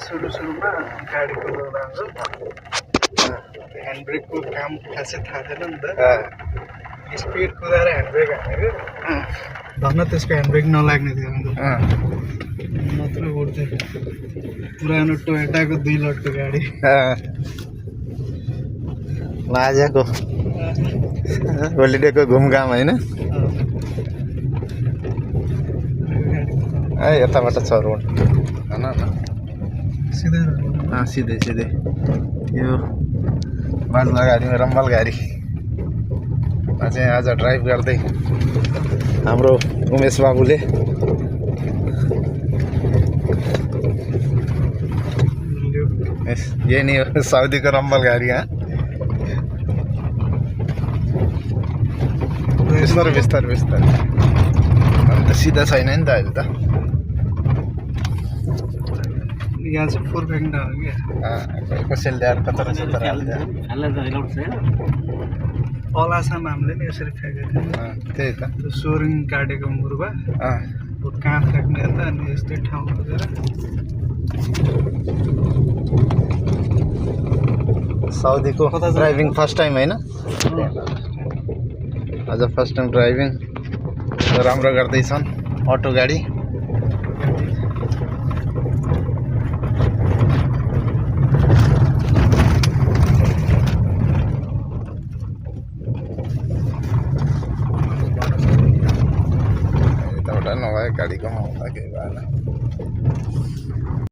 सुरुमा गाडी कुदाउँदा ह्यान्ड ब्रेकको काम खासै थाहा थिएन नि त। स्पिड कुदाएर ह्यान्ड ब्रेक हानेको धन्न त्यसको ह्यान्ड ब्रेक नलाग्ने थियो अन्त मात्र उड्थ्यो। पुरानो टोयोटाको 2 लटको गाडी लाजेको होलिडेको घुमघाम होइन। यताबाट छ रोड होइन सिधै सिधै सिधै यो बाजुमा गाडीमा रम्बल गाडी चाहिँ आज ड्राइभ गर्दै हाम्रो उमेश बाबुले यही नै हो साउदीको रम्बल गाडी। बिस्तारै बिस्तारै बिस्तारै अन्त सिधा छैन नि त अहिले त। यहाँ चाहिँ 4 फ्याक्टा हो क्या कसैले ल्याएर कता सत्र हाल्छ अलासम्म हामीले नि यसरी फ्याँकेको थियौँ। त्यही त सोरिङ काटेको मुर्गा कहाँ फ्याँक्ने त अनि यस्तै ठाउँ खोजेर साउदीको ड्राइभिङ फर्स्ट टाइम होइन। आज फर्स्ट टाइम ड्राइभिङ राम्रो गर्दैछन् अटो गाडी।